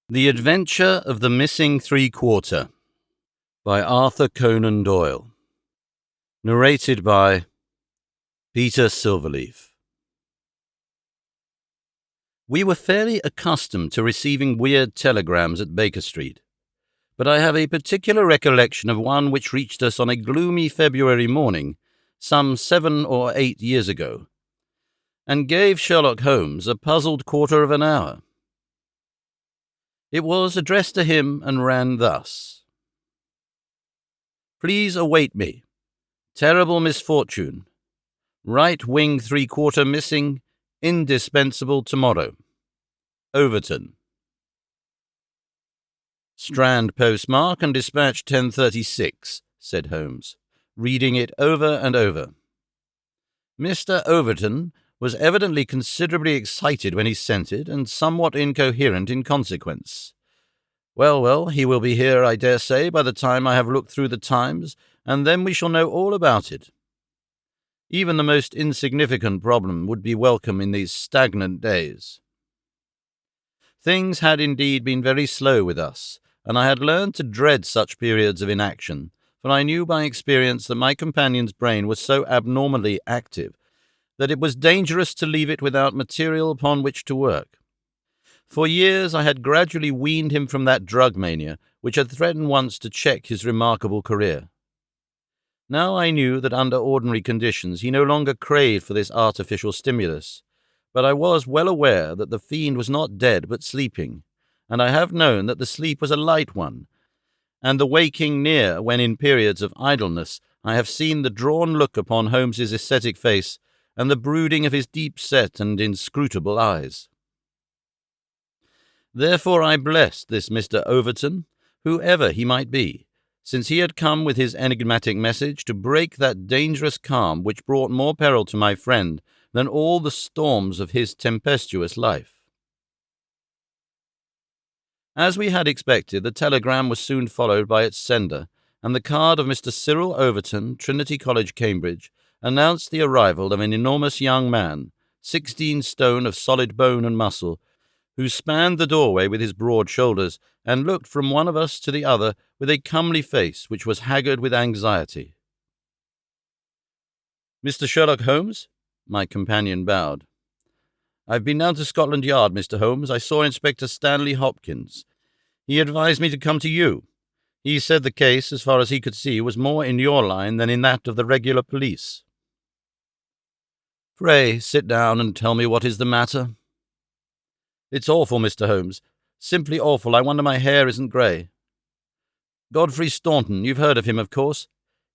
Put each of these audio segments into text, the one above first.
The Adventure of the Missing Three-Quarter by Arthur Conan Doyle. Narrated by Peter Silverleaf. We were fairly accustomed to receiving weird telegrams at Baker Street, but I have a particular recollection of one which reached us on a gloomy February morning, some 7 or 8 years ago, and gave Sherlock Holmes a puzzled quarter of an hour. It was addressed to him and ran thus. Please await me. Terrible misfortune. Right wing 3/4 missing. Indispensable tomorrow. Overton. Strand postmark and dispatch 10:36, said Holmes, reading it over and over. Mr. Overton was evidently considerably excited when he sent it, and somewhat incoherent in consequence. Well, he will be here, I dare say, by the time I have looked through the Times, and then we shall know all about it. Even the most insignificant problem would be welcome in these stagnant days. Things had indeed been very slow with us, and I had learned to dread such periods of inaction, for I knew by experience that my companion's brain was so abnormally active that it was dangerous to leave it without material upon which to work. For years I had gradually weaned him from that drug mania which had threatened once to check his remarkable career. Now I knew that under ordinary conditions he no longer craved for this artificial stimulus, but I was well aware that the fiend was not dead but sleeping, and I have known that the sleep was a light one, and the waking near when in periods of idleness I have seen the drawn look upon Holmes's ascetic face and the brooding of his deep-set and inscrutable eyes. Therefore I blessed this Mr. Overton, whoever he might be, since he had come with his enigmatic message to break that dangerous calm which brought more peril to my friend than all the storms of his tempestuous life. As we had expected, the telegram was soon followed by its sender, and the card of Mr. Cyril Overton, Trinity College, Cambridge, announced the arrival of an enormous young man, 16 stone of solid bone and muscle, who spanned the doorway with his broad shoulders and looked from one of us to the other with a comely face which was haggard with anxiety. Mr. Sherlock Holmes? My companion bowed. I've been down to Scotland Yard, Mr. Holmes. I saw Inspector Stanley Hopkins. He advised me to come to you. He said the case, as far as he could see, was more in your line than in that of the regular police. Pray sit down and tell me what is the matter. It's awful, Mr. Holmes. Simply awful. I wonder my hair isn't grey. Godfrey Staunton, you've heard of him, of course.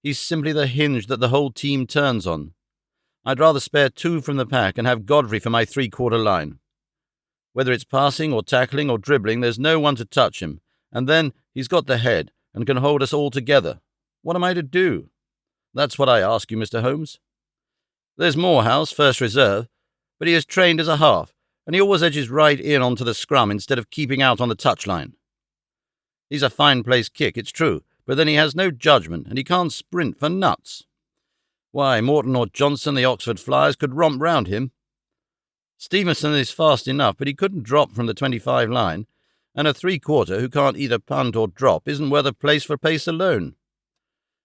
He's simply the hinge that the whole team turns on. I'd rather spare 2 from the pack and have Godfrey for my 3/4 line. Whether it's passing or tackling or dribbling, there's no one to touch him, and then he's got the head and can hold us all together. What am I to do? That's what I ask you, Mr. Holmes. There's Morehouse, first reserve, but he is trained as a half, and he always edges right in onto the scrum instead of keeping out on the touchline. He's a fine-placed kick, it's true, but then he has no judgment, and he can't sprint for nuts. Why, Morton or Johnson, the Oxford Flyers, could romp round him. Stevenson is fast enough, but he couldn't drop from the 25 line, and a 3/4 who can't either punt or drop isn't worth a place for pace alone.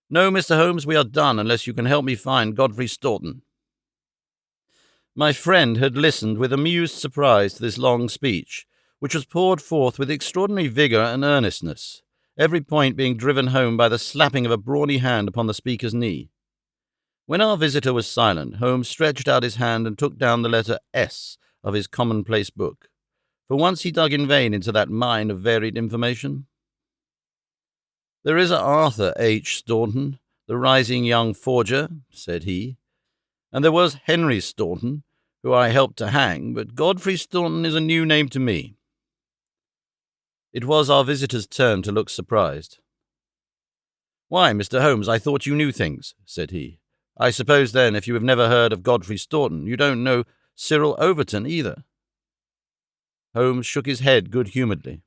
No, Mr. Holmes, we are done unless you can help me find Godfrey Staunton. My friend had listened with amused surprise to this long speech, which was poured forth with extraordinary vigour and earnestness, every point being driven home by the slapping of a brawny hand upon the speaker's knee. When our visitor was silent, Holmes stretched out his hand and took down the letter S of his commonplace book. For once he dug in vain into that mine of varied information. There is a Arthur H. Staunton, the rising young forger, said he, and there was Henry Staunton, who I helped to hang, but Godfrey Staunton is a new name to me. It was our visitor's turn to look surprised. Why, Mr. Holmes, I thought you knew things, said he. I suppose, then, if you have never heard of Godfrey Staunton, you don't know Cyril Overton either. Holmes shook his head good-humouredly.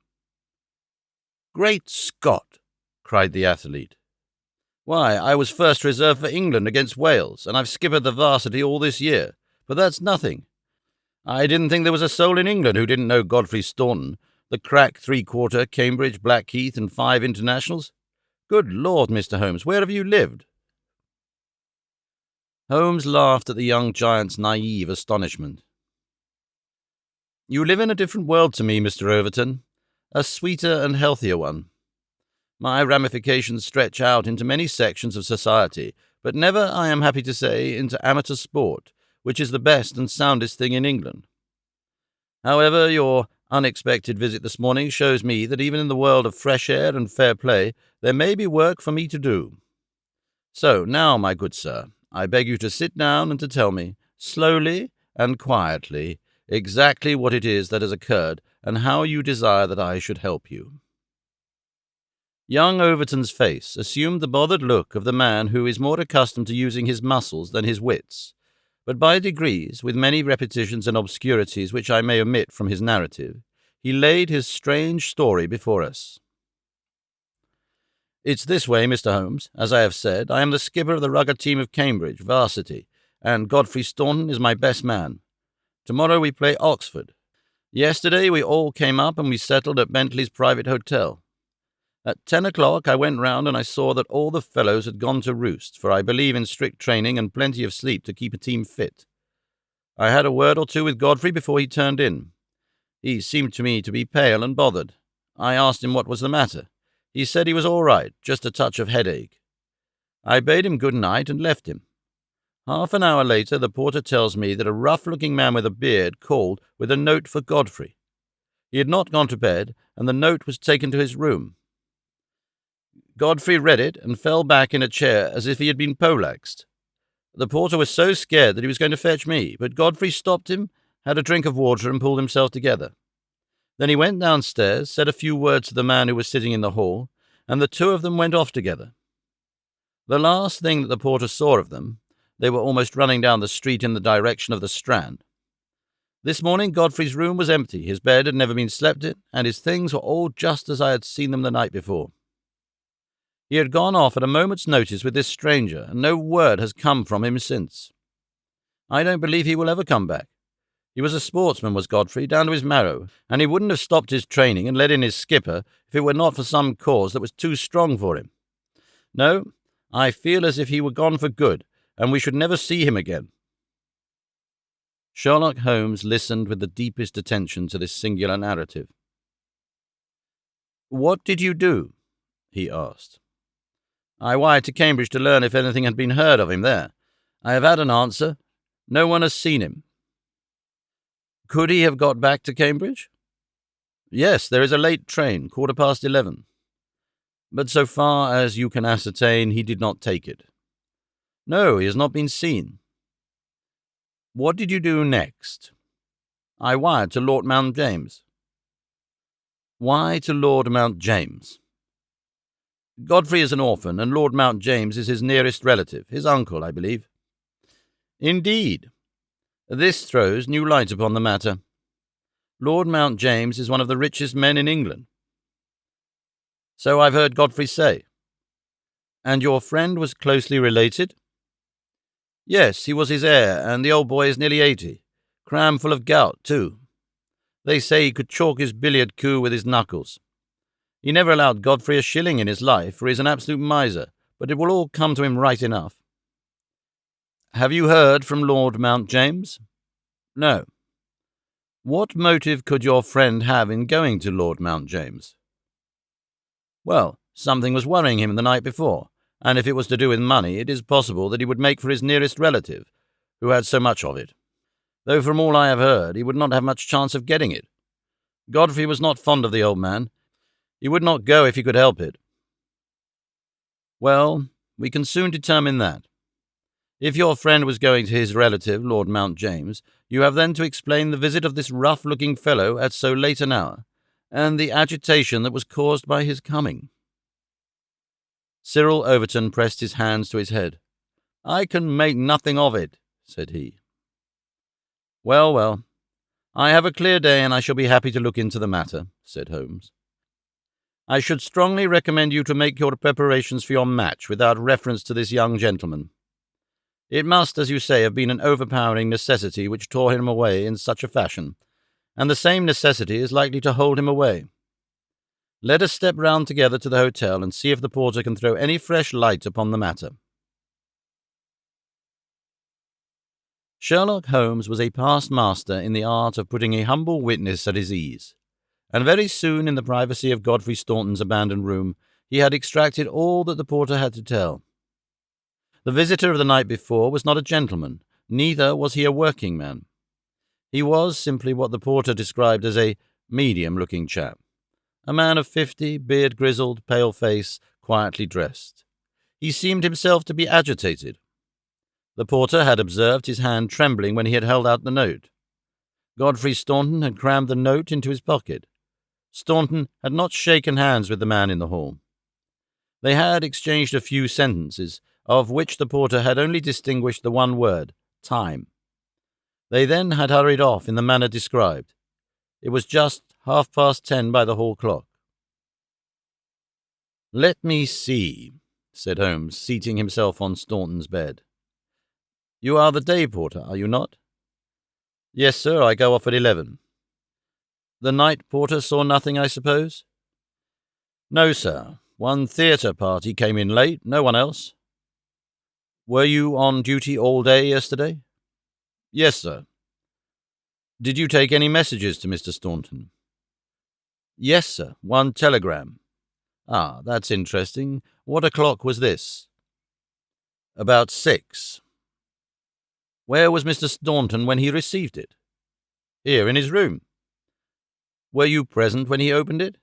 Great Scott! Cried the athlete. Why, I was first reserve for England against Wales, and I've skippered the varsity all this year, but that's nothing. I didn't think there was a soul in England who didn't know Godfrey Staunton, The crack 3/4, Cambridge, Blackheath, and 5 internationals? Good Lord, Mr. Holmes, where have you lived?" Holmes laughed at the young giant's naive astonishment. "You live in a different world to me, Mr. Overton, a sweeter and healthier one. My ramifications stretch out into many sections of society, but never, I am happy to say, into amateur sport, which is the best and soundest thing in England. However, your unexpected visit this morning shows me that even in the world of fresh air and fair play there may be work for me to do. So now, my good sir, I beg you to sit down and to tell me, slowly and quietly, exactly what it is that has occurred and how you desire that I should help you." Young Overton's face assumed the bothered look of the man who is more accustomed to using his muscles than his wits, but by degrees, with many repetitions and obscurities which I may omit from his narrative, he laid his strange story before us. "It's this way, Mr. Holmes. As I have said, I am the skipper of the rugged team of Cambridge, varsity, and Godfrey Staunton is my best man. Tomorrow we play Oxford. Yesterday we all came up and we settled at Bentley's private hotel. At 10 o'clock I went round and I saw that all the fellows had gone to roost, for I believe in strict training and plenty of sleep to keep a team fit. I had a word or two with Godfrey before he turned in. He seemed to me to be pale and bothered. I asked him what was the matter. He said he was all right, just a touch of headache. I bade him good night and left him. Half an hour later the porter tells me that a rough-looking man with a beard called with a note for Godfrey. He had not gone to bed, and the note was taken to his room. Godfrey read it and fell back in a chair as if he had been poleaxed. The porter was so scared that he was going to fetch me, but Godfrey stopped him, had a drink of water, and pulled himself together. Then he went downstairs, said a few words to the man who was sitting in the hall, and the two of them went off together. The last thing that the porter saw of them, they were almost running down the street in the direction of the Strand. This morning Godfrey's room was empty, his bed had never been slept in, and his things were all just as I had seen them the night before. He had gone off at a moment's notice with this stranger, and no word has come from him since. I don't believe he will ever come back. He was a sportsman, was Godfrey, down to his marrow, and he wouldn't have stopped his training and let in his skipper if it were not for some cause that was too strong for him. No, I feel as if he were gone for good, and we should never see him again." Sherlock Holmes listened with the deepest attention to this singular narrative. "What did you do?" he asked. "I wired to Cambridge to learn if anything had been heard of him there. I have had an answer. No one has seen him." "Could he have got back to Cambridge?" "Yes, there is a late train, 11:15. But so far as you can ascertain, he did not take it." "No, he has not been seen." "What did you do next?" "I wired to Lord Mount James." "Why to Lord Mount James?" "Godfrey is an orphan, and Lord Mount James is his nearest relative, his uncle, I believe." "Indeed. This throws new light upon the matter. Lord Mount James is one of the richest men in England." "So I've heard Godfrey say." "And your friend was closely related?" "Yes, he was his heir, and the old boy is nearly 80. Cram full of gout, too. They say he could chalk his billiard cue with his knuckles. He never allowed Godfrey a shilling in his life, for he's an absolute miser, but it will all come to him right enough." "Have you heard from Lord Mount James?" "No." "What motive could your friend have in going to Lord Mount James?" "Well, something was worrying him the night before, and if it was to do with money, it is possible that he would make for his nearest relative, who had so much of it. Though from all I have heard, he would not have much chance of getting it. Godfrey was not fond of the old man. He would not go if he could help it." "Well, we can soon determine that. If your friend was going to his relative, Lord Mount James, you have then to explain the visit of this rough-looking fellow at so late an hour, and the agitation that was caused by his coming." Cyril Overton pressed his hands to his head. "I can make nothing of it," said he. "Well, well, I have a clear day, and I shall be happy to look into the matter," said Holmes. "I should strongly recommend you to make your preparations for your match without reference to this young gentleman. It must, as you say, have been an overpowering necessity which tore him away in such a fashion, and the same necessity is likely to hold him away. Let us step round together to the hotel and see if the porter can throw any fresh light upon the matter." Sherlock Holmes was a past master in the art of putting a humble witness at his ease, and very soon in the privacy of Godfrey Staunton's abandoned room he had extracted all that the porter had to tell. The visitor of the night before was not a gentleman, neither was he a working man. He was simply what the porter described as a medium-looking chap, a man of 50, beard grizzled, pale face, quietly dressed. He seemed himself to be agitated. The porter had observed his hand trembling when he had held out the note. Godfrey Staunton had crammed the note into his pocket. Staunton had not shaken hands with the man in the hall. They had exchanged a few sentences, of which the porter had only distinguished the one word, time. They then had hurried off in the manner described. It was just 10:30 by the hall clock. "Let me see," said Holmes, seating himself on Staunton's bed. "You are the day porter, are you not?" "Yes, sir, I go off at 11. "The night porter saw nothing, I suppose?" "No, sir. One theatre party came in late, no one else." "Were you on duty all day yesterday?" "Yes, sir." "Did you take any messages to Mr. Staunton?" "Yes, sir. One telegram." "Ah, that's interesting. What o'clock was this?" "About 6. "Where was Mr. Staunton when he received it?" "Here, in his room." "Were you present when he opened it?"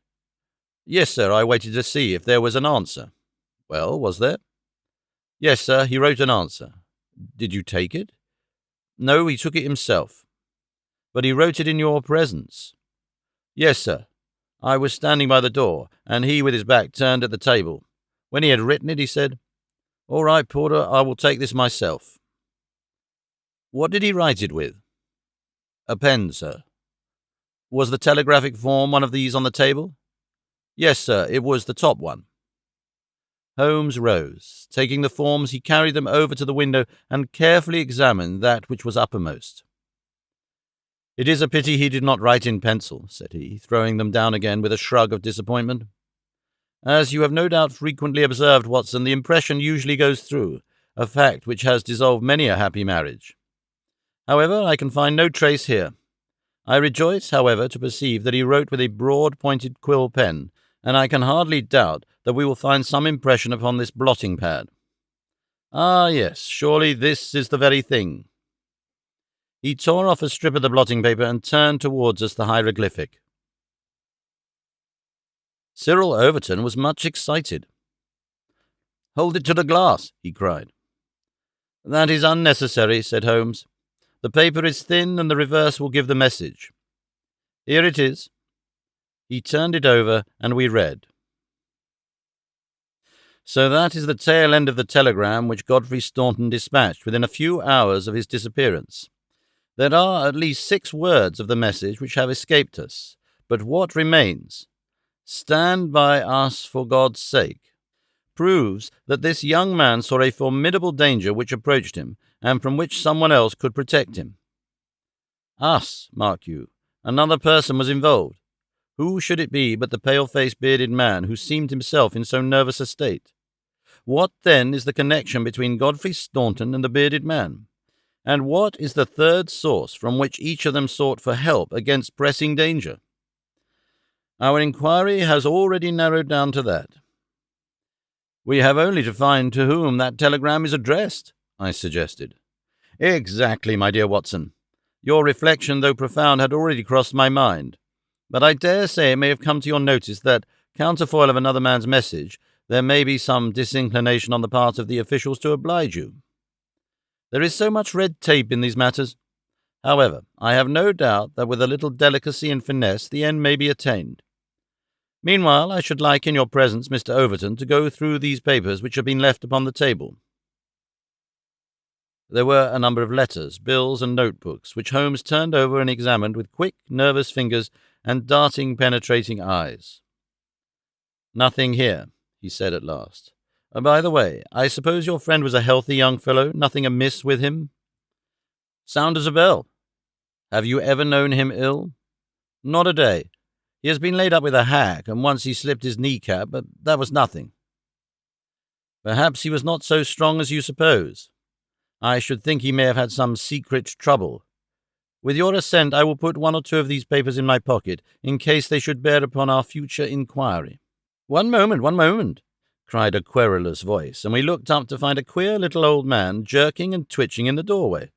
"Yes, sir. I waited to see if there was an answer." "Well, was there?" "Yes, sir. He wrote an answer." "Did you take it?" "No, he took it himself." "But he wrote it in your presence?" "Yes, sir. I was standing by the door, and he with his back turned at the table. When he had written it, he said, 'All right, porter, I will take this myself.'" "What did he write it with?" "A pen, sir." "Was the telegraphic form one of these on the table?" "Yes, sir, it was the top one." Holmes rose. Taking the forms, he carried them over to the window and carefully examined that which was uppermost. "It is a pity he did not write in pencil," said he, throwing them down again with a shrug of disappointment. "As you have no doubt frequently observed, Watson, the impression usually goes through, a fact which has dissolved many a happy marriage. However, I can find no trace here. I rejoice, however, to perceive that he wrote with a broad-pointed quill pen, and I can hardly doubt that we will find some impression upon this blotting-pad. Ah, yes, surely this is the very thing." He tore off a strip of the blotting paper and turned towards us the hieroglyphic. Cyril Overton was much excited. "Hold it to the glass," he cried. "That is unnecessary," said Holmes. "The paper is thin, and the reverse will give the message. Here it is." He turned it over, and we read. "So that is the tail end of the telegram which Godfrey Staunton dispatched within a few hours of his disappearance. There are at least 6 words of the message which have escaped us, but what remains? 'Stand by us for God's sake,' proves that this young man saw a formidable danger which approached him, and from which someone else could protect him. Us, mark you, another person was involved. Who should it be but the pale-faced bearded man who seemed himself in so nervous a state? What, then, is the connection between Godfrey Staunton and the bearded man? And what is the third source from which each of them sought for help against pressing danger? Our inquiry has already narrowed down to that. We have only to find to whom that telegram is addressed," I suggested. "Exactly, my dear Watson. Your reflection, though profound, had already crossed my mind. But I dare say it may have come to your notice that, counterfoil of another man's message, there may be some disinclination on the part of the officials to oblige you. There is so much red tape in these matters. However, I have no doubt that with a little delicacy and finesse the end may be attained. Meanwhile, I should like, in your presence, Mr. Overton, to go through these papers which have been left upon the table." There were a number of letters, bills, and notebooks, which Holmes turned over and examined with quick, nervous fingers and darting, penetrating eyes. "Nothing here," he said at last. "By the way, I suppose your friend was a healthy young fellow, nothing amiss with him?" "Sound as a bell." "Have you ever known him ill?" Not a day. He has been laid up with a hack, and once he slipped his kneecap, but that was nothing. Perhaps he was not so strong as you suppose. I should think he may have had some secret trouble. With your assent, I will put one or two of these papers in my pocket, in case they should bear upon our future inquiry." One moment," cried a querulous voice, and we looked up to find a queer little old man jerking and twitching in the doorway.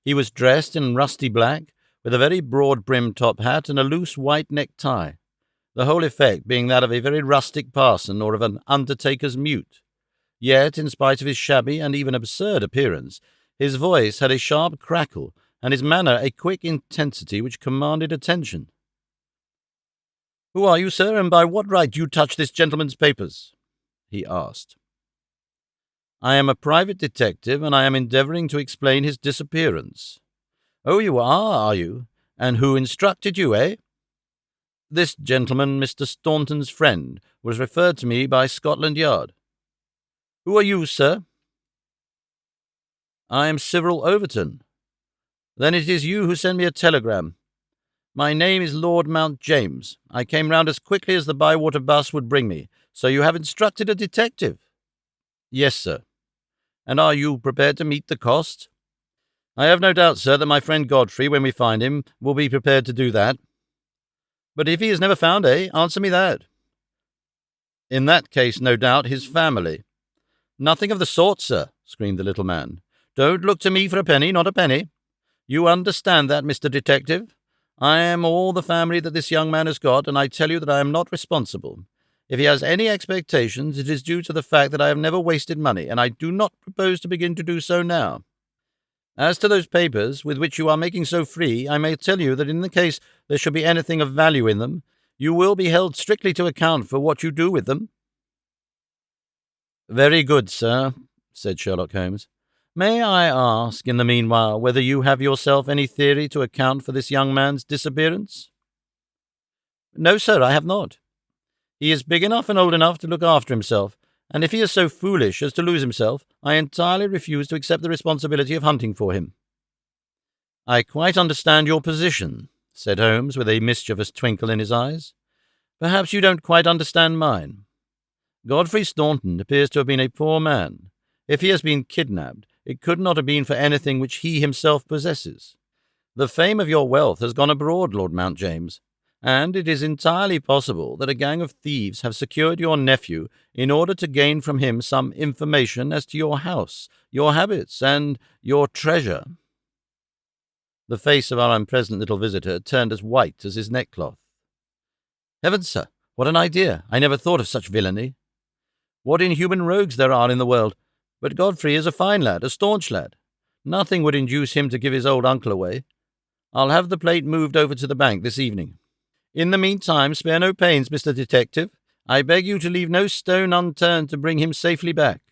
He was dressed in rusty black, with a very broad-brimmed top hat and a loose white necktie, the whole effect being that of a very rustic parson or of an undertaker's mute. Yet, in spite of his shabby and even absurd appearance, his voice had a sharp crackle, and his manner a quick intensity which commanded attention. "Who are you, sir, and by what right do you touch this gentleman's papers?" he asked. "I am a private detective, and I am endeavouring to explain his disappearance." "Oh, you are you? And who instructed you, eh?" "This gentleman, Mr. Staunton's friend, was referred to me by Scotland Yard." "Who are you, sir?" "I am Cyril Overton." "Then it is you who sent me a telegram. My name is Lord Mount James. I came round as quickly as the Bywater bus would bring me. So you have instructed a detective?" "Yes, sir." "And are you prepared to meet the cost?" "I have no doubt, sir, that my friend Godfrey, when we find him, will be prepared to do that." "But if he is never found, eh? Answer me that." "In that case, no doubt, his family." "Nothing of the sort, sir," screamed the little man. "Don't look to me for a penny, not a penny. You understand that, Mr. Detective? I am all the family that this young man has got, and I tell you that I am not responsible. If he has any expectations, it is due to the fact that I have never wasted money, and I do not propose to begin to do so now. As to those papers, with which you are making so free, I may tell you that in the case there should be anything of value in them, you will be held strictly to account for what you do with them." "Very good, sir," said Sherlock Holmes. "May I ask, in the meanwhile, whether you have yourself any theory to account for this young man's disappearance?" "No, sir, I have not. He is big enough and old enough to look after himself, and if he is so foolish as to lose himself, I entirely refuse to accept the responsibility of hunting for him." "I quite understand your position," said Holmes, with a mischievous twinkle in his eyes. "Perhaps you don't quite understand mine. Godfrey Staunton appears to have been a poor man. If he has been kidnapped, it could not have been for anything which he himself possesses. The fame of your wealth has gone abroad, Lord Mount James, and it is entirely possible that a gang of thieves have secured your nephew in order to gain from him some information as to your house, your habits, and your treasure." The face of our unpleasant little visitor turned as white as his neckcloth. "Heavens, sir, what an idea! I never thought of such villainy. What inhuman rogues there are in the world! But Godfrey is a fine lad, a staunch lad. Nothing would induce him to give his old uncle away. I'll have the plate moved over to the bank this evening. In the meantime, spare no pains, Mr. Detective. I beg you to leave no stone unturned to bring him safely back.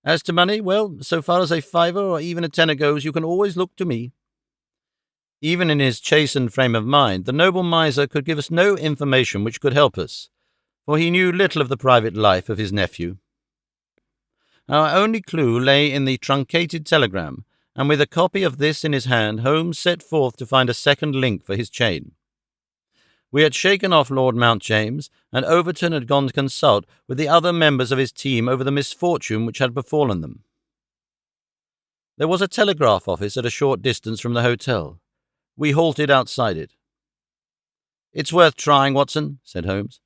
As to money, well, so far as a fiver or even a tenner goes, you can always look to me." Even in his chastened frame of mind, the noble miser could give us no information which could help us, for he knew little of the private life of his nephew. Our only clue lay in the truncated telegram, and with a copy of this in his hand, Holmes set forth to find a second link for his chain. We had shaken off Lord Mount James, and Overton had gone to consult with the other members of his team over the misfortune which had befallen them. There was a telegraph office at a short distance from the hotel. We halted outside it. "It's worth trying, Watson," said Holmes.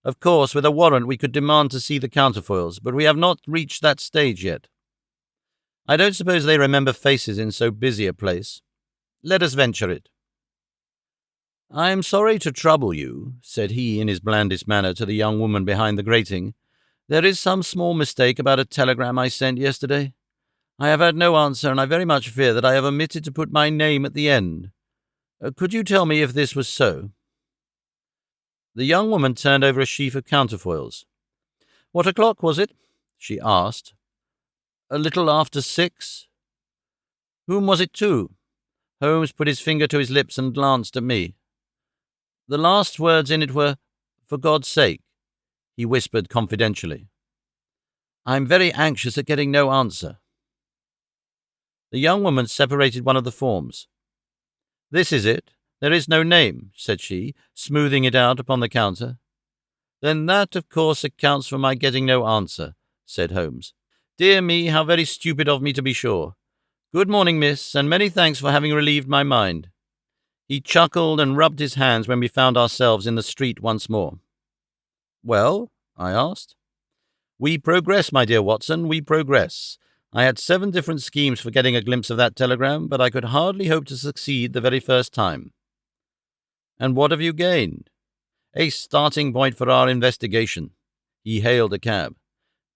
"Of course, with a warrant we could demand to see the counterfoils, but we have not reached that stage yet. I don't suppose they remember faces in so busy a place. Let us venture it." "I am sorry to trouble you," said he in his blandest manner to the young woman behind the grating. "There is some small mistake about a telegram I sent yesterday. I have had no answer, and I very much fear that I have omitted to put my name at the end. Could you tell me if this was so?" The young woman turned over a sheaf of counterfoils. "What o'clock was it?" she asked. "A little after 6. "Whom was it to?" Holmes put his finger to his lips and glanced at me. "The last words in it were, 'For God's sake,'" he whispered confidentially. "I'm very anxious at getting no answer." The young woman separated one of the forms. "This is it, "There is no name," said she, smoothing it out upon the counter. "Then that, of course, accounts for my getting no answer," said Holmes. "Dear me, how very stupid of me, to be sure. Good morning, miss, and many thanks for having relieved my mind." He chuckled and rubbed his hands when we found ourselves in the street once more. "Well?" I asked. "We progress, my dear Watson, we progress. I had 7 different schemes for getting a glimpse of that telegram, but I could hardly hope to succeed the very first time." "And what have you gained?" "A starting point for our investigation." He hailed a cab.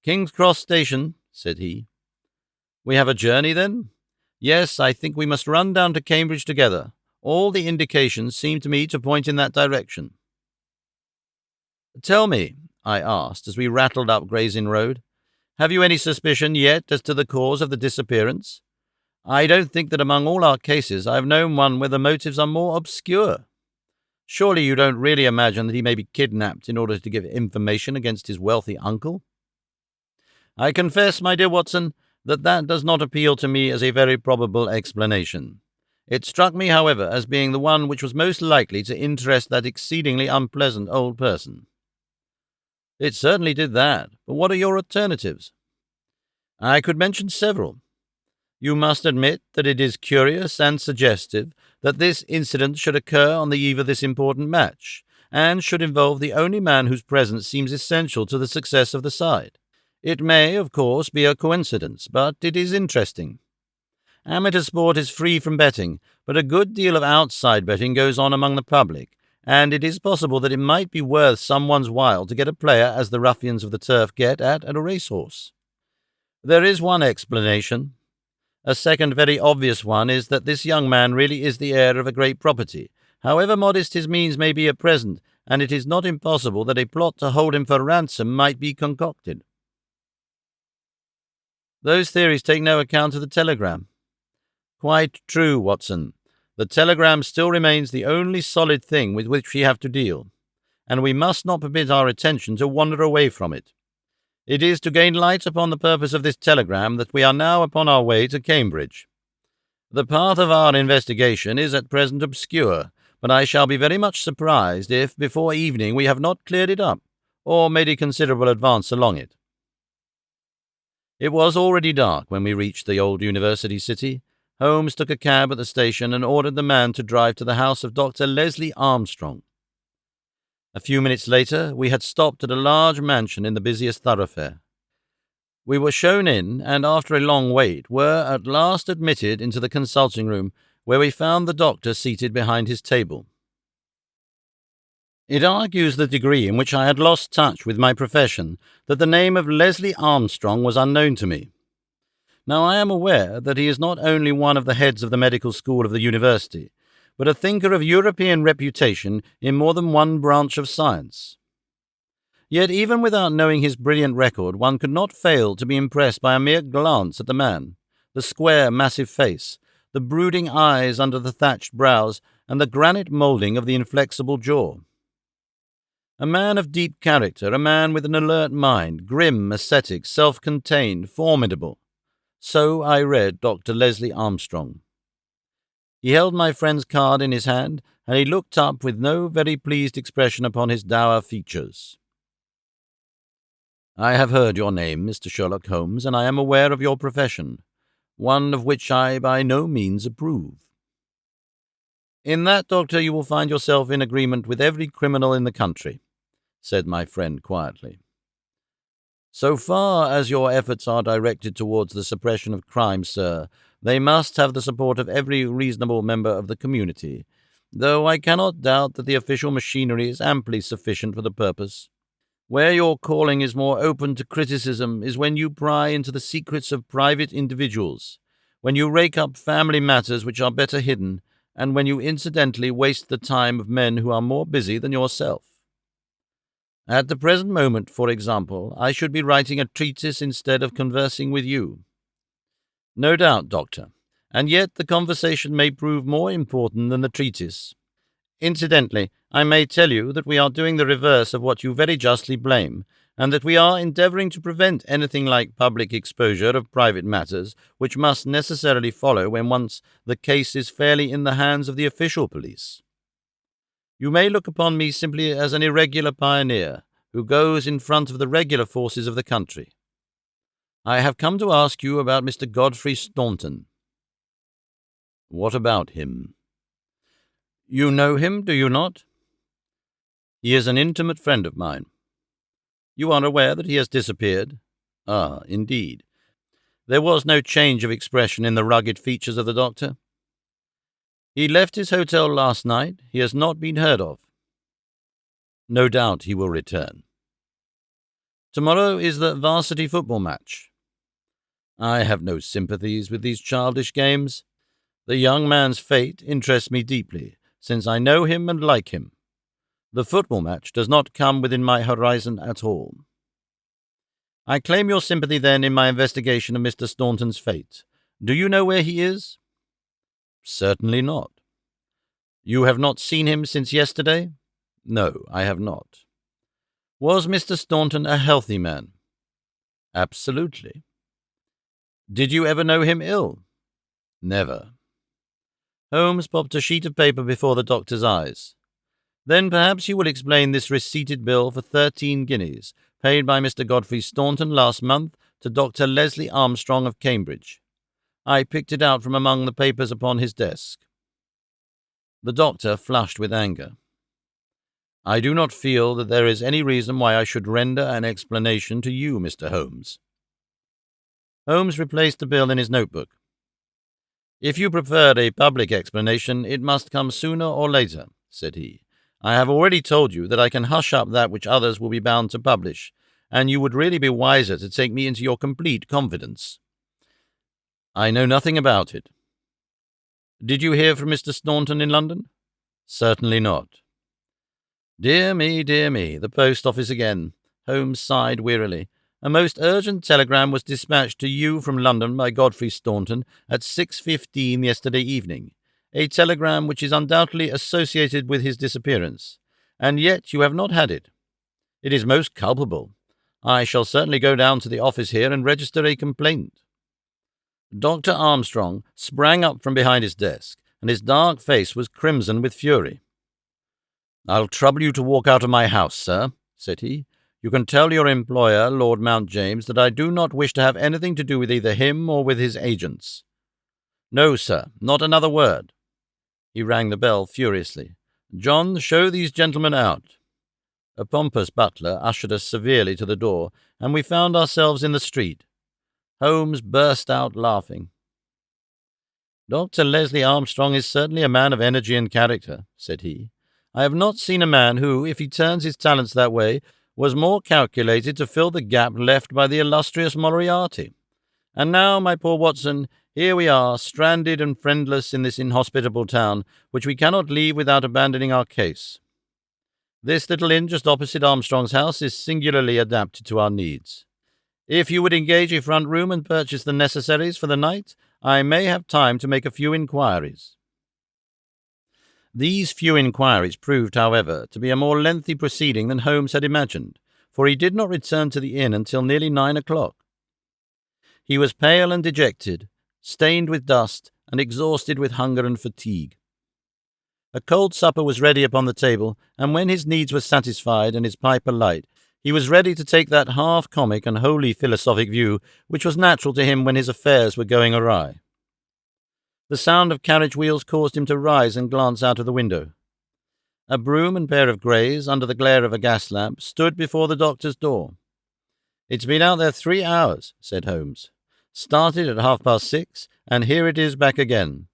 "King's Cross Station," said he. "We have a journey, then?" "Yes, I think we must run down to Cambridge together. All the indications seem to me to point in that direction." "Tell me," I asked as we rattled up Gray's Inn Road, "have you any suspicion yet as to the cause of the disappearance? I don't think that among all our cases I have known one where the motives are more obscure. Surely you don't really imagine that he may be kidnapped in order to give information against his wealthy uncle?" "I confess, my dear Watson, that does not appeal to me as a very probable explanation. It struck me, however, as being the one which was most likely to interest that exceedingly unpleasant old person." "It certainly did that. But what are your alternatives?" "I could mention several. You must admit that it is curious and suggestive that this incident should occur on the eve of this important match, and should involve the only man whose presence seems essential to the success of the side. It may, of course, be a coincidence, but it is interesting. Amateur sport is free from betting, but a good deal of outside betting goes on among the public, and it is possible that it might be worth someone's while to get a player as the ruffians of the turf get at a racehorse. There is one explanation. A second very obvious one is that this young man really is the heir of a great property, however modest his means may be at present, and it is not impossible that a plot to hold him for ransom might be concocted." "Those theories take no account of the telegram." "Quite true, Watson. The telegram still remains the only solid thing with which we have to deal, and we must not permit our attention to wander away from it. It is to gain light upon the purpose of this telegram that we are now upon our way to Cambridge. The path of our investigation is at present obscure, but I shall be very much surprised if, before evening, we have not cleared it up, or made a considerable advance along it." It was already dark when we reached the old university city. Holmes took a cab at the station and ordered the man to drive to the house of Dr. Leslie Armstrong. A few minutes later, we had stopped at a large mansion in the busiest thoroughfare. We were shown in, and after a long wait, were at last admitted into the consulting room, where we found the doctor seated behind his table. It argues the degree in which I had lost touch with my profession that the name of Leslie Armstrong was unknown to me. Now, I am aware that he is not only one of the heads of the medical school of the university, but a thinker of European reputation in more than one branch of science. Yet even without knowing his brilliant record, one could not fail to be impressed by a mere glance at the man, the square, massive face, the brooding eyes under the thatched brows, and the granite moulding of the inflexible jaw. A man of deep character, a man with an alert mind, grim, ascetic, self-contained, formidable. So I read Dr. Leslie Armstrong. He held my friend's card in his hand, and he looked up with no very pleased expression upon his dour features. "I have heard your name, Mr. Sherlock Holmes, and I am aware of your profession, one of which I by no means approve." "In that, Doctor, you will find yourself in agreement with every criminal in the country," said my friend quietly. "So far as your efforts are directed towards the suppression of crime, sir, they must have the support of every reasonable member of the community, though I cannot doubt that the official machinery is amply sufficient for the purpose. Where your calling is more open to criticism is when you pry into the secrets of private individuals, when you rake up family matters which are better hidden, and when you incidentally waste the time of men who are more busy than yourself. At the present moment, for example, I should be writing a treatise instead of conversing with you." "No doubt, Doctor, and yet the conversation may prove more important than the treatise. Incidentally, I may tell you that we are doing the reverse of what you very justly blame, and that we are endeavouring to prevent anything like public exposure of private matters, which must necessarily follow when once the case is fairly in the hands of the official police. You may look upon me simply as an irregular pioneer who goes in front of the regular forces of the country. I have come to ask you about Mr. Godfrey Staunton." "What about him?" "You know him, do you not?" "He is an intimate friend of mine." "You are aware that he has disappeared?" "Ah, indeed." There was no change of expression in the rugged features of the doctor. "He left his hotel last night. He has not been heard of." "No doubt he will return." "Tomorrow is the varsity football match." "I have no sympathies with these childish games. The young man's fate interests me deeply, since I know him and like him. The football match does not come within my horizon at all." "I claim your sympathy, then, in my investigation of Mr. Staunton's fate. Do you know where he is?" "Certainly not." "You have not seen him since yesterday?" "No, I have not." "Was Mr. Staunton a healthy man?" "Absolutely." "Did you ever know him ill?" "Never." Holmes popped a sheet of paper before the doctor's eyes. "Then perhaps you will explain this receipted bill for 13 guineas, paid by Mr. Godfrey Staunton last month to Dr. Leslie Armstrong of Cambridge. I picked it out from among the papers upon his desk." The doctor flushed with anger. "I do not feel that there is any reason why I should render an explanation to you, Mr. Holmes." Holmes replaced the bill in his notebook. "If you prefer a public explanation, it must come sooner or later," said he. "I have already told you that I can hush up that which others will be bound to publish, and you would really be wiser to take me into your complete confidence." "I know nothing about it." "Did you hear from Mr. Staunton in London?" "Certainly not." Dear me, the post office again." Holmes sighed wearily. "A most urgent telegram was dispatched to you from London by Godfrey Staunton at 6:15 yesterday evening, a telegram which is undoubtedly associated with his disappearance, and yet you have not had it. It is most culpable. I shall certainly go down to the office here and register a complaint." Dr. Armstrong sprang up from behind his desk, and his dark face was crimson with fury. "I'll trouble you to walk out of my house, sir," said he. "You can tell your employer, Lord Mount James, that I do not wish to have anything to do with either him or with his agents. No, sir, not another word." He rang the bell furiously. "John, show these gentlemen out." A pompous butler ushered us severely to the door, and we found ourselves in the street. Holmes burst out laughing. "Dr. Leslie Armstrong is certainly a man of energy and character," said he. "I have not seen a man who, if he turns his talents that way, was more calculated to fill the gap left by the illustrious Moriarty. And now, my poor Watson, here we are, stranded and friendless in this inhospitable town, which we cannot leave without abandoning our case. This little inn just opposite Armstrong's house is singularly adapted to our needs. If you would engage a front room and purchase the necessaries for the night, I may have time to make a few inquiries." These few inquiries proved, however, to be a more lengthy proceeding than Holmes had imagined, for he did not return to the inn until nearly 9 o'clock. He was pale and dejected, stained with dust, and exhausted with hunger and fatigue. A cold supper was ready upon the table, and when his needs were satisfied and his pipe alight, he was ready to take that half-comic and wholly philosophic view which was natural to him when his affairs were going awry. The sound of carriage wheels caused him to rise and glance out of the window. A broom and pair of greys, under the glare of a gas lamp, stood before the doctor's door. "It's been out there 3 hours," said Holmes. "Started at 6:30, and here it is back again.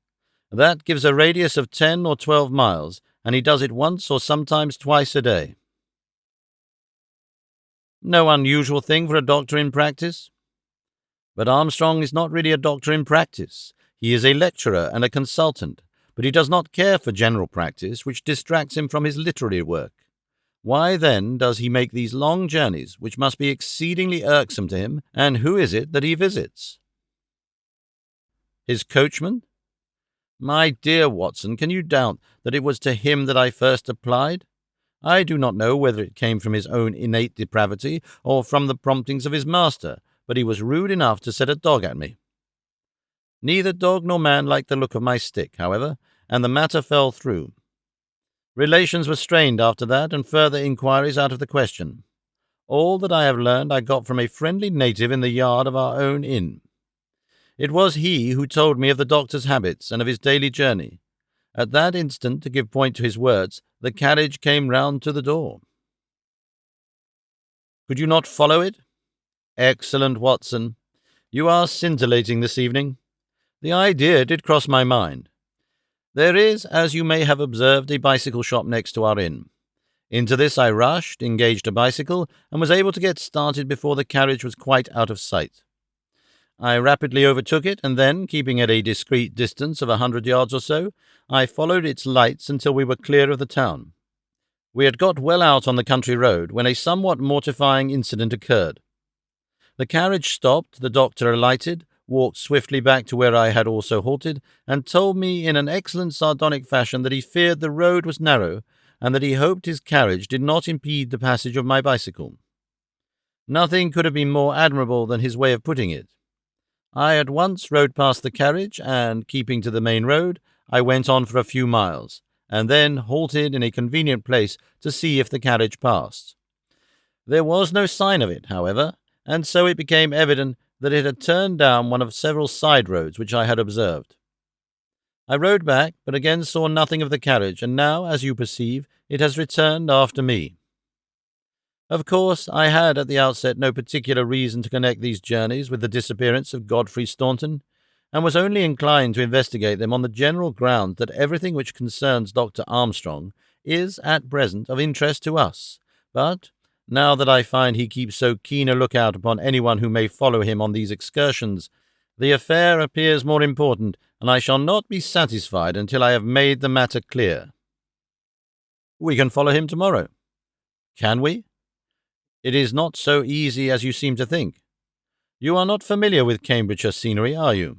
That gives a radius of 10 or 12 miles, and he does it once or sometimes twice a day." "No unusual thing for a doctor in practice." "But Armstrong is not really a doctor in practice. He is a lecturer and a consultant, but he does not care for general practice, which distracts him from his literary work. Why, then, does he make these long journeys, which must be exceedingly irksome to him, and who is it that he visits?" "His coachman?" "My dear Watson, can you doubt that it was to him that I first applied? I do not know whether it came from his own innate depravity or from the promptings of his master, but he was rude enough to set a dog at me. Neither dog nor man liked the look of my stick, however, and the matter fell through. Relations were strained after that, and further inquiries out of the question. All that I have learned I got from a friendly native in the yard of our own inn. It was he who told me of the doctor's habits and of his daily journey. At that instant, to give point to his words, the carriage came round to the door. Could you not follow it? Excellent, Watson. You are scintillating this evening. The idea did cross my mind. There is, as you may have observed, a bicycle shop next to our inn. Into this I rushed, engaged a bicycle, and was able to get started before the carriage was quite out of sight. I rapidly overtook it, and then, keeping at a discreet distance of 100 yards or so, I followed its lights until we were clear of the town. We had got well out on the country road when a somewhat mortifying incident occurred. The carriage stopped, the doctor alighted, walked swiftly back to where I had also halted, and told me in an excellent sardonic fashion that he feared the road was narrow, and that he hoped his carriage did not impede the passage of my bicycle. Nothing could have been more admirable than his way of putting it. I at once rode past the carriage, and, keeping to the main road, I went on for a few miles, and then halted in a convenient place to see if the carriage passed. There was no sign of it, however, and so it became evident that it had turned down one of several side roads which I had observed. I rode back, but again saw nothing of the carriage, and now, as you perceive, it has returned after me. Of course, I had at the outset no particular reason to connect these journeys with the disappearance of Godfrey Staunton, and was only inclined to investigate them on the general ground that everything which concerns Dr. Armstrong is, at present, of interest to us. But now that I find he keeps so keen a lookout upon anyone who may follow him on these excursions, the affair appears more important, and I shall not be satisfied until I have made the matter clear. We can follow him tomorrow. Can we? It is not so easy as you seem to think. You are not familiar with Cambridgeshire scenery, are you?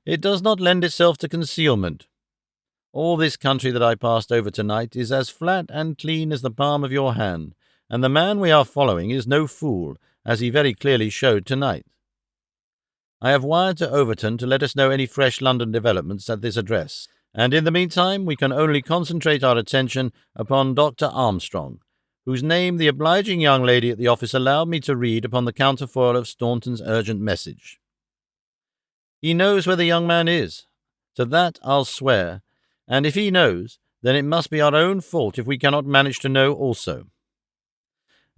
It does not lend itself to concealment. All this country that I passed over tonight is as flat and clean as the palm of your hand, and the man we are following is no fool, as he very clearly showed tonight. I have wired to Overton to let us know any fresh London developments at this address, and in the meantime we can only concentrate our attention upon Dr. Armstrong, whose name the obliging young lady at the office allowed me to read upon the counterfoil of Staunton's urgent message. He knows where the young man is. To that I'll swear, and if he knows, then it must be our own fault if we cannot manage to know also.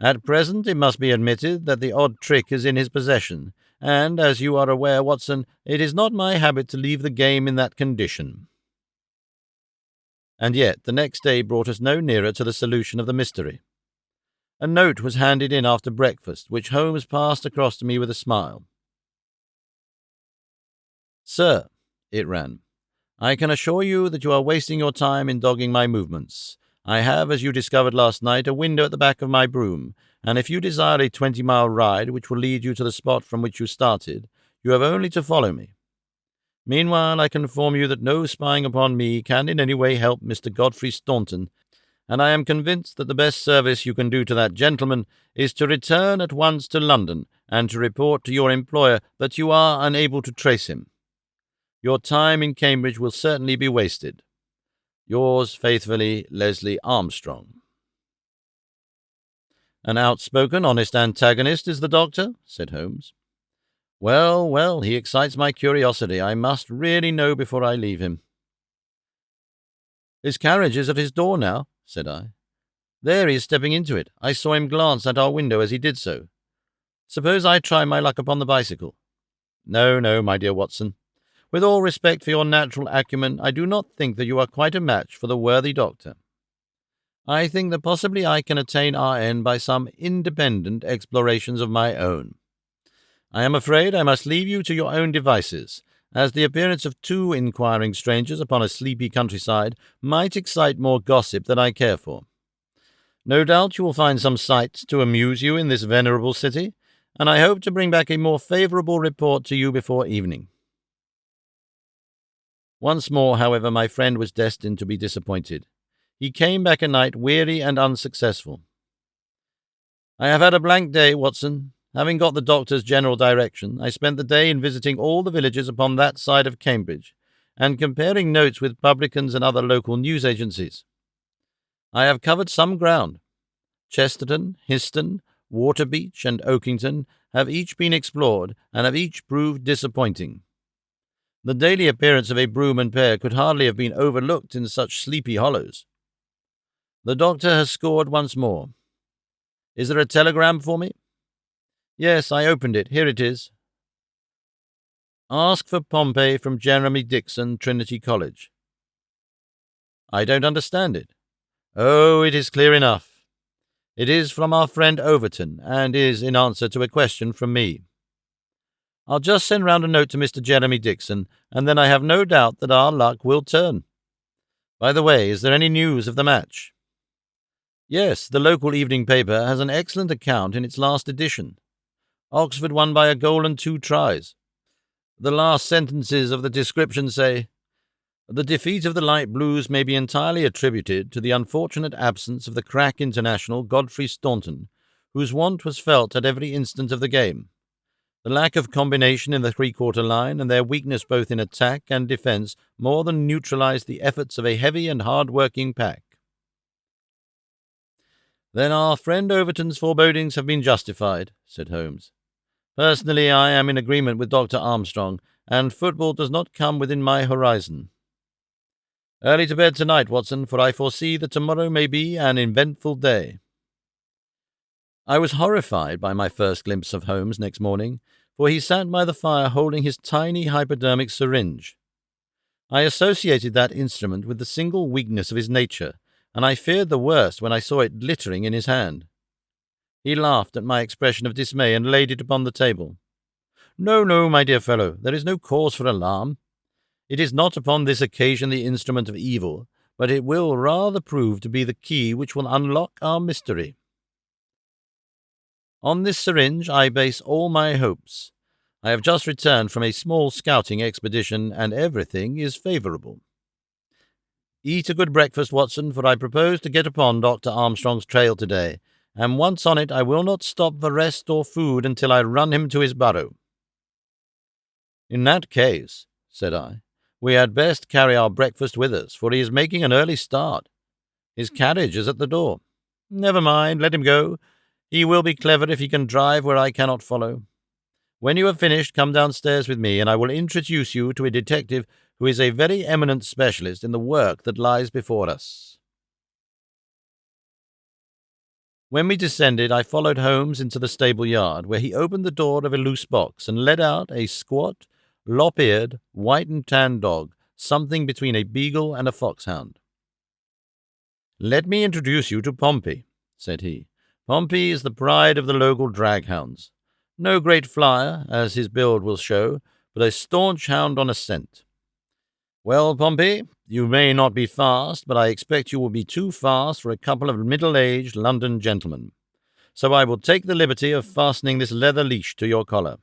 At present it must be admitted that the odd trick is in his possession, and, as you are aware, Watson, it is not my habit to leave the game in that condition. And yet the next day brought us no nearer to the solution of the mystery. A note was handed in after breakfast, which Holmes passed across to me with a smile. Sir, it ran, I can assure you that you are wasting your time in dogging my movements. I have, as you discovered last night, a window at the back of my brougham, and if you desire a 20-mile ride which will lead you to the spot from which you started, you have only to follow me. Meanwhile, I can inform you that no spying upon me can in any way help Mr. Godfrey Staunton, and I am convinced that the best service you can do to that gentleman is to return at once to London and to report to your employer that you are unable to trace him. Your time in Cambridge will certainly be wasted. Yours faithfully, Leslie Armstrong. An outspoken, honest antagonist is the doctor, said Holmes. Well, well, he excites my curiosity. I must really know before I leave him. His carriage is at his door now, said I. There he is stepping into it. I saw him glance at our window as he did so. Suppose I try my luck upon the bicycle? No, no, my dear Watson. With all respect for your natural acumen, I do not think that you are quite a match for the worthy doctor. I think that possibly I can attain our end by some independent explorations of my own. I am afraid I must leave you to your own devices, as the appearance of two inquiring strangers upon a sleepy countryside might excite more gossip than I care for. No doubt you will find some sights to amuse you in this venerable city, and I hope to bring back a more favourable report to you before evening. Once more, however, my friend was destined to be disappointed. He came back at night weary and unsuccessful. I have had a blank day, Watson. Having got the doctor's general direction, I spent the day in visiting all the villages upon that side of Cambridge, and comparing notes with publicans and other local news agencies. I have covered some ground. Chesterton, Histon, Waterbeach, and Oakington have each been explored and have each proved disappointing. The daily appearance of a broom and pair could hardly have been overlooked in such sleepy hollows. The doctor has scored once more. Is there a telegram for me? Yes, I opened it. Here it is. Ask for Pompey from Jeremy Dixon, Trinity College. I don't understand it. Oh, it is clear enough. It is from our friend Overton, and is in answer to a question from me. I'll just send round a note to Mr. Jeremy Dixon, and then I have no doubt that our luck will turn. By the way, is there any news of the match? Yes, the local evening paper has an excellent account in its last edition. Oxford won by a goal and 2 tries. The last sentences of the description say, "The defeat of the Light Blues may be entirely attributed to the unfortunate absence of the crack international Godfrey Staunton, whose want was felt at every instant of the game. The lack of combination in the three-quarter line and their weakness both in attack and defence more than neutralised the efforts of a heavy and hard-working pack." Then our friend Overton's forebodings have been justified, said Holmes. Personally, I am in agreement with Dr. Armstrong, and football does not come within my horizon. Early to bed tonight, Watson, for I foresee that tomorrow may be an eventful day. I was horrified by my first glimpse of Holmes next morning, for he sat by the fire holding his tiny hypodermic syringe. I associated that instrument with the single weakness of his nature, and I feared the worst when I saw it glittering in his hand. He laughed at my expression of dismay and laid it upon the table. "No, no, my dear fellow, there is no cause for alarm. It is not upon this occasion the instrument of evil, but it will rather prove to be the key which will unlock our mystery. On this syringe I base all my hopes. I have just returned from a small scouting expedition, and everything is favourable. Eat a good breakfast, Watson, for I propose to get upon Dr. Armstrong's trail today, and once on it I will not stop for rest or food until I run him to his burrow." "In that case," said I, "we had best carry our breakfast with us, for he is making an early start. His carriage is at the door." "Never mind, let him go. He will be clever if he can drive where I cannot follow. When you have finished, come downstairs with me, and I will introduce you to a detective who is a very eminent specialist in the work that lies before us." When we descended, I followed Holmes into the stable yard, where he opened the door of a loose box and led out a squat, lop-eared, white and tan dog, something between a beagle and a foxhound. "Let me introduce you to Pompey," said he. "Pompey is the pride of the local draghounds. No great flyer, as his build will show, but a staunch hound on a scent. Well, Pompey, you may not be fast, but I expect you will be too fast for a couple of middle-aged London gentlemen. So I will take the liberty of fastening this leather leash to your collar.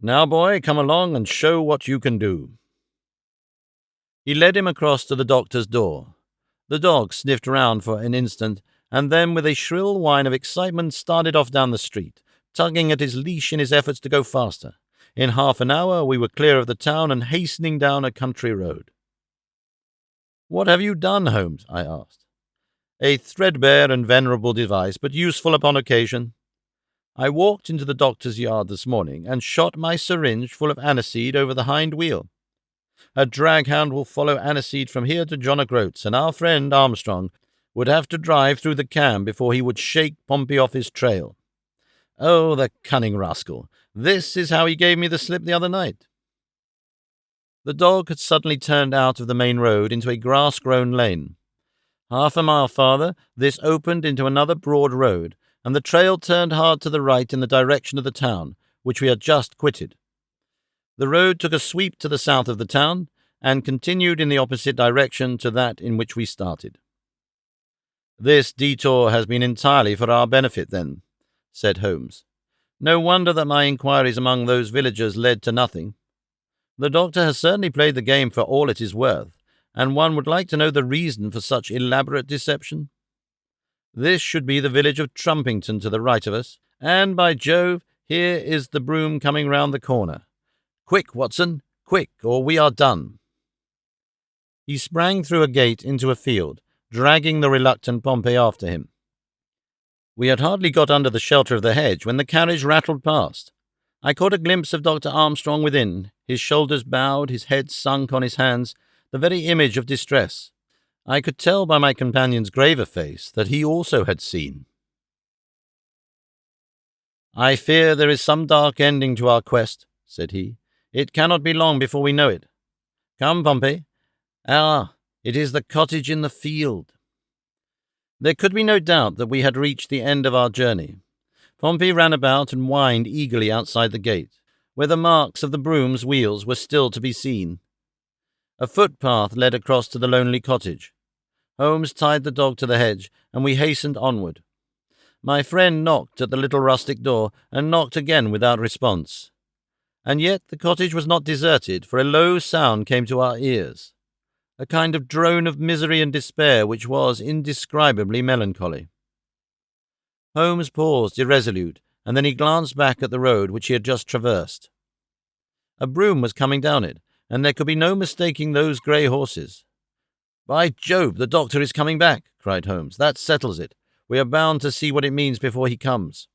Now, boy, come along and show what you can do." He led him across to the doctor's door. The dog sniffed round for an instant, and then with a shrill whine of excitement started off down the street, tugging at his leash in his efforts to go faster. In half an hour we were clear of the town and hastening down a country road. "What have you done, Holmes?" I asked. "A threadbare and venerable device, but useful upon occasion. I walked into the doctor's yard this morning and shot my syringe full of aniseed over the hind wheel. A draghound will follow aniseed from here to John O'Groats, and our friend Armstrong would have to drive through the Cam before he would shake Pompey off his trail. Oh, the cunning rascal! This is how he gave me the slip the other night." The dog had suddenly turned out of the main road into a grass-grown lane. Half a mile farther, this opened into another broad road, and the trail turned hard to the right in the direction of the town, which we had just quitted. The road took a sweep to the south of the town, and continued in the opposite direction to that in which we started. "This detour has been entirely for our benefit, then," said Holmes. "No wonder that my inquiries among those villagers led to nothing. The doctor has certainly played the game for all it is worth, and one would like to know the reason for such elaborate deception. This should be the village of Trumpington to the right of us, and, by Jove, here is the broom coming round the corner. Quick, Watson, quick, or we are done." He sprang through a gate into a field, dragging the reluctant Pompey after him. We had hardly got under the shelter of the hedge when the carriage rattled past. I caught a glimpse of Dr. Armstrong within, his shoulders bowed, his head sunk on his hands, the very image of distress. I could tell by my companion's graver face that he also had seen. "I fear there is some dark ending to our quest," said he. "It cannot be long before we know it. Come, Pompey. Ah, it is the cottage in the field." There could be no doubt that we had reached the end of our journey. Pompey ran about and whined eagerly outside the gate, where the marks of the broom's wheels were still to be seen. A footpath led across to the lonely cottage. Holmes tied the dog to the hedge, and we hastened onward. My friend knocked at the little rustic door, and knocked again without response. And yet the cottage was not deserted, for a low sound came to our ears, a kind of drone of misery and despair which was indescribably melancholy. Holmes paused irresolute, and then he glanced back at the road which he had just traversed. A brougham was coming down it, and there could be no mistaking those grey horses. "By Jove, the doctor is coming back," cried Holmes. "That settles it. We are bound to see what it means before he comes."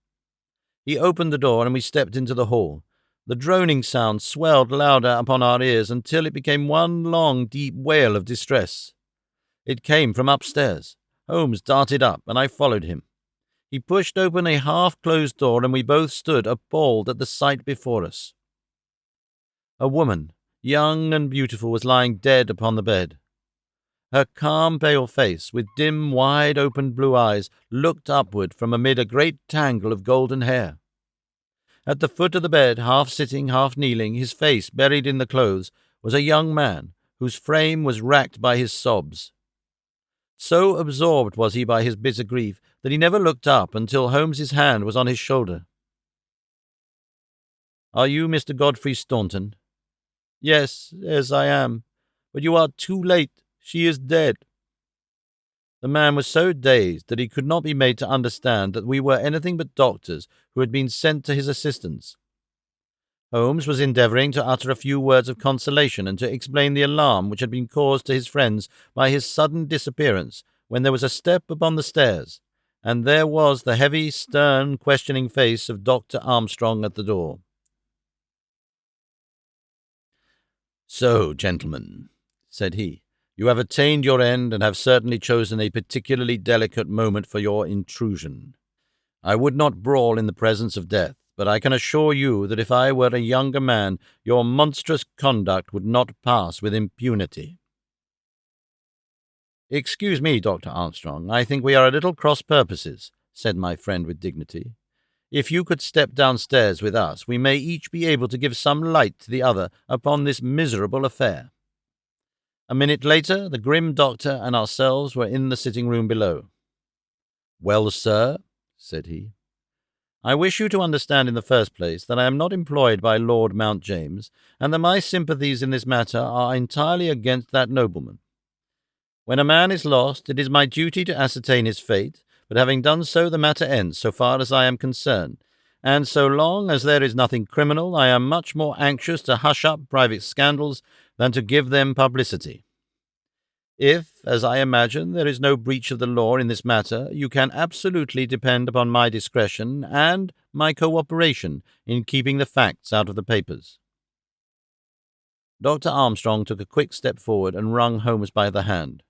He opened the door, and we stepped into the hall. The droning sound swelled louder upon our ears until it became one long, deep wail of distress. It came from upstairs. Holmes darted up, and I followed him. He pushed open a half-closed door, and we both stood appalled at the sight before us. A woman, young and beautiful, was lying dead upon the bed. Her calm, pale face, with dim, wide-opened blue eyes, looked upward from amid a great tangle of golden hair. At the foot of the bed, half sitting, half kneeling, his face buried in the clothes, was a young man, whose frame was racked by his sobs. So absorbed was he by his bitter grief that he never looked up until Holmes's hand was on his shoulder. "Are you Mr. Godfrey Staunton?" Yes, I am. But you are too late. She is dead." The man was so dazed that he could not be made to understand that we were anything but doctors who had been sent to his assistance. Holmes was endeavouring to utter a few words of consolation and to explain the alarm which had been caused to his friends by his sudden disappearance, when there was a step upon the stairs, and there was the heavy, stern, questioning face of Dr. Armstrong at the door. "So, gentlemen," said he, "you have attained your end and have certainly chosen a particularly delicate moment for your intrusion. I would not brawl in the presence of death, but I can assure you that if I were a younger man, your monstrous conduct would not pass with impunity." "Excuse me, Dr. Armstrong, I think we are a little cross-purposes," said my friend with dignity. "If you could step downstairs with us, we may each be able to give some light to the other upon this miserable affair." A minute later, the grim doctor and ourselves were in the sitting-room below. "Well, sir," said he, "I wish you to understand in the first place that I am not employed by Lord Mount James, and that my sympathies in this matter are entirely against that nobleman. When a man is lost, it is my duty to ascertain his fate, but having done so, the matter ends so far as I am concerned, and so long as there is nothing criminal, I am much more anxious to hush up private scandals than to give them publicity. If, as I imagine, there is no breach of the law in this matter, you can absolutely depend upon my discretion and my cooperation in keeping the facts out of the papers." Dr. Armstrong took a quick step forward and wrung Holmes by the hand.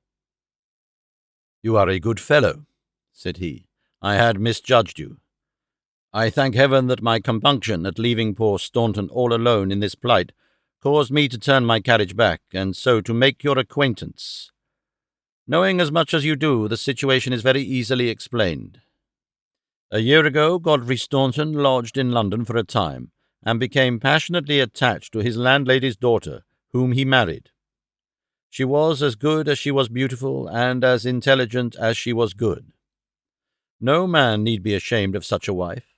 "You are a good fellow," said he. "I had misjudged you. I thank heaven that my compunction at leaving poor Staunton all alone in this plight caused me to turn my carriage back, and so to make your acquaintance. Knowing as much as you do, the situation is very easily explained. A year ago, Godfrey Staunton lodged in London for a time, and became passionately attached to his landlady's daughter, whom he married. She was as good as she was beautiful, and as intelligent as she was good. No man need be ashamed of such a wife.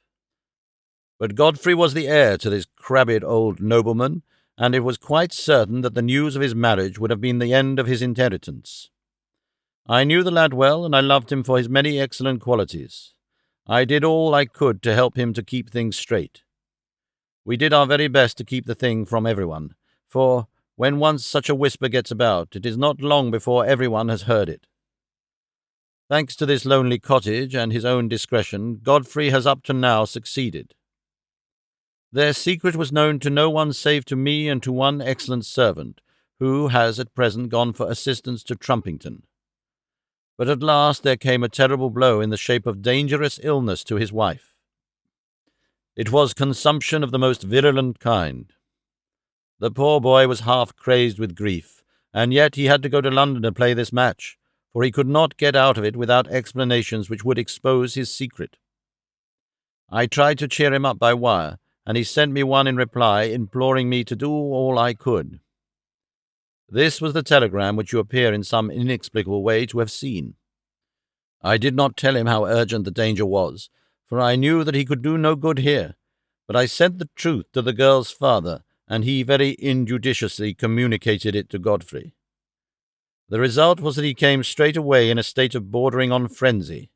But Godfrey was the heir to this crabbed old nobleman, and it was quite certain that the news of his marriage would have been the end of his inheritance. I knew the lad well, and I loved him for his many excellent qualities. I did all I could to help him to keep things straight. We did our very best to keep the thing from everyone, for when once such a whisper gets about, it is not long before everyone has heard it. Thanks to this lonely cottage and his own discretion, Godfrey has up to now succeeded. Their secret was known to no one save to me and to one excellent servant, who has at present gone for assistance to Trumpington. But at last there came a terrible blow in the shape of dangerous illness to his wife. It was consumption of the most virulent kind. The poor boy was half crazed with grief, and yet he had to go to London to play this match, for he could not get out of it without explanations which would expose his secret. I tried to cheer him up by wire, and he sent me one in reply imploring me to do all I could. This was the telegram which you appear in some inexplicable way to have seen. I did not tell him how urgent the danger was, for I knew that he could do no good here, but I sent the truth to the girl's father, and he very injudiciously communicated it to Godfrey. The result was that he came straight away in a state of bordering on frenzy,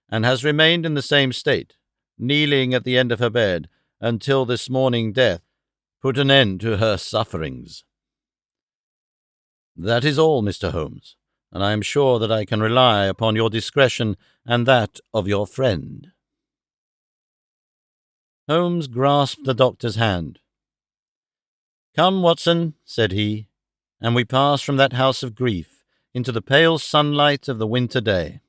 and has remained in the same state, kneeling at the end of her bed, until this morning death put an end to her sufferings. That is all, Mr. Holmes, and I am sure that I can rely upon your discretion and that of your friend. Holmes grasped the doctor's hand. "Come, Watson," said he, and we passed from that house of grief into the pale sunlight of the winter day.